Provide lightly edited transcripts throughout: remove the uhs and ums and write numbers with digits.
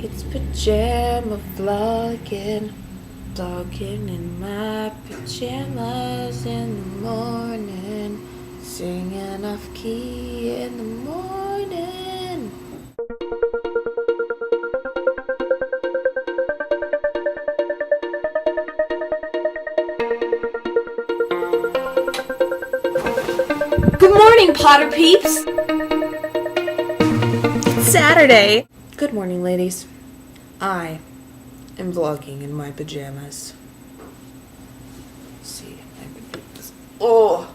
It's pajama vlogging, vlogging in my pajamas in the morning, singing off key in the morning. Good morning, Potter peeps! It's Saturday! Good morning, ladies. I am vlogging in my pajamas. Let's see, oh,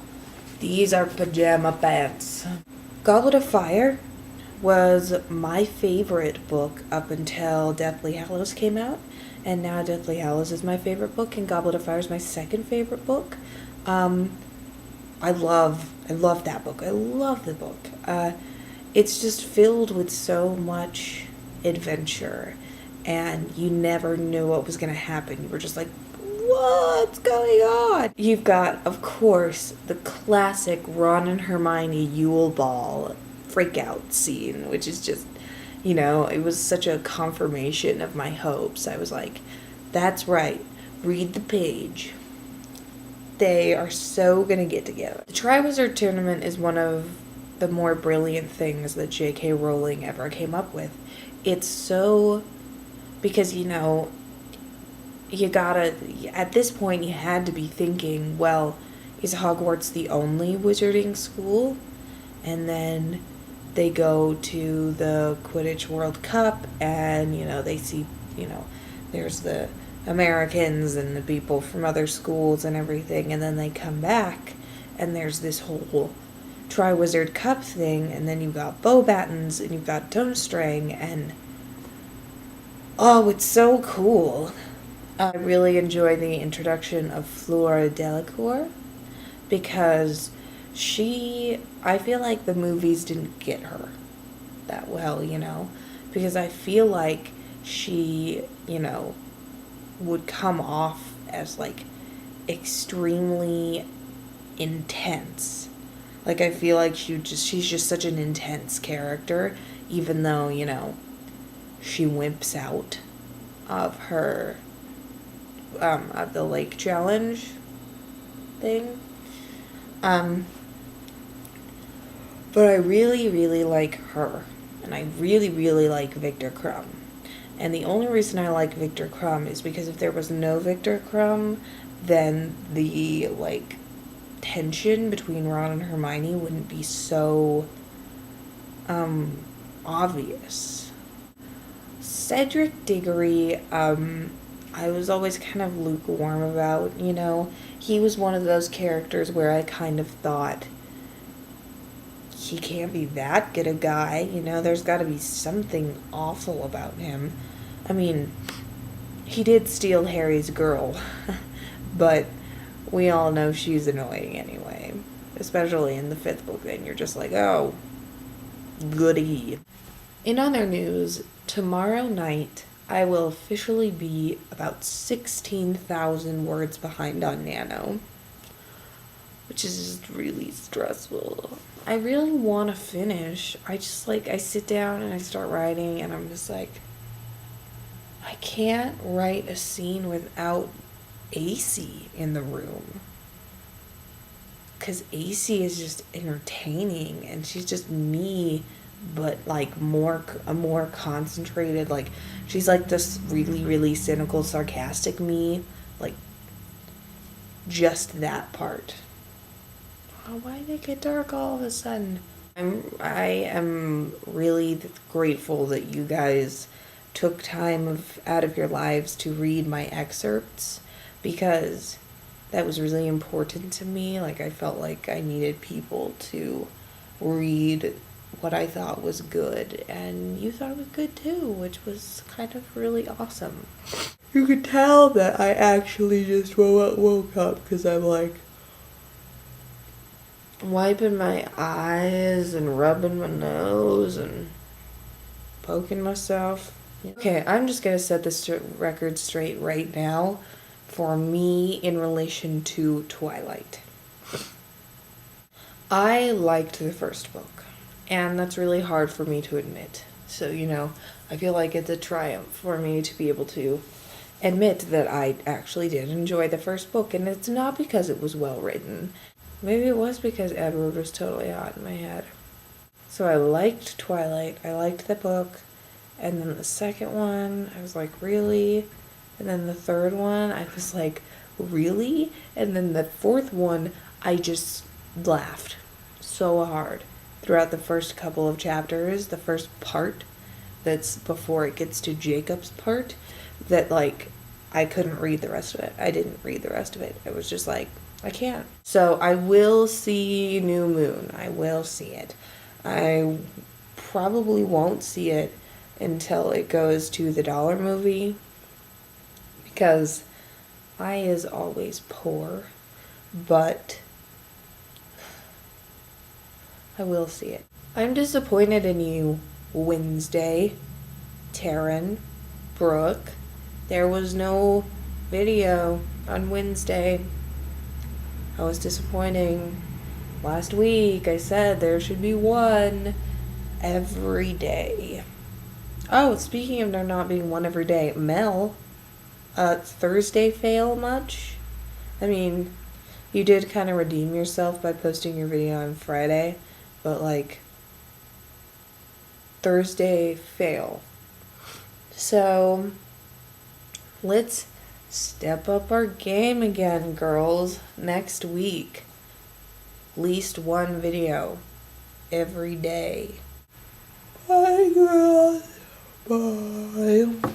these are pajama pants. Goblet of Fire was my favorite book up until Deathly Hallows came out, and now Deathly Hallows is my favorite book, and Goblet of Fire is my second favorite book. I love that book. I love the book. It's just filled with so much adventure, and you never knew what was going to happen. You were just like, what's going on? You've got, of course, the classic Ron and Hermione Yule Ball freakout scene, which is just, you know, it was such a confirmation of my hopes. I was like, that's right, read the page. They are so gonna get together. The Triwizard Tournament is one of the more brilliant things that J.K. Rowling ever came up with. It's so, because, you know, you gotta, at this point you had to be thinking, well, is Hogwarts the only wizarding school? And then they go to the Quidditch World Cup and, you know, they see, you know, there's the Americans and the people from other schools and everything, and then they come back and there's this whole Triwizard Cup thing, and then you've got Beauxbatons and you've got Durmstrang, and oh, it's so cool. I really enjoy the introduction of Flora Delacour because I feel like the movies didn't get her that well, you know, because I feel like she, you know, would come off as like extremely intense. Like, I feel like she's just such an intense character, even though, you know, she wimps out of her of the lake challenge thing. But I really, really like her, and I really, really like Victor Crumb. And the only reason I like Victor Crumb is because if there was no Victor Crumb, then the, like, tension between Ron and Hermione wouldn't be so, obvious. Cedric Diggory, I was always kind of lukewarm about, you know. He was one of those characters where I kind of thought, he can't be that good a guy, you know, there's got to be something awful about him. I mean, he did steal Harry's girl, but we all know she's annoying anyway, especially in the 5th book, then you're just like, oh, goody. In other news, tomorrow night, I will officially be about 16,000 words behind on Nano, which is just really stressful. I really want to finish. I sit down and I start writing and I'm just like, I can't write a scene without AC in the room. Because AC is just entertaining and she's just me, but like a more concentrated, like she's like this really, really cynical, sarcastic me, like just that part. Oh, why did it get dark all of a sudden? I am really grateful that you guys took time out of your lives to read my excerpts, because that was really important to me. Like, I felt like I needed people to read what I thought was good, and you thought it was good too, which was kind of really awesome. You could tell that I actually just woke up because I'm like wiping my eyes and rubbing my nose and poking myself. Okay, I'm just gonna set this record straight right now for me in relation to Twilight. I liked the first book, and that's really hard for me to admit. So, you know, I feel like it's a triumph for me to be able to admit that I actually did enjoy the first book, and it's not because it was well written. Maybe it was because Edward was totally hot in my head. So I liked Twilight, I liked the book, and then the second one, I was like, really? And then the third one, I was like, really? And then the fourth one, I just laughed so hard throughout the first couple of chapters, the first part that's before it gets to Jacob's part, that like I couldn't read the rest of it. I didn't read the rest of it. It was just like, I can't. So I will see New Moon. I will see it. I probably won't see it until it goes to the Dollar Movie, because I is always poor, but I will see it. I'm disappointed in you, Wednesday, Taryn, Brooke. There was no video on Wednesday. I was disappointing. Last week I said there should be one every day. Oh, speaking of there not being one every day, Mel, Thursday fail much? I mean, you did kind of redeem yourself by posting your video on Friday, but like, Thursday fail. So, let's step up our game again, girls, next week. At least one video every day. Bye, girls. Bye.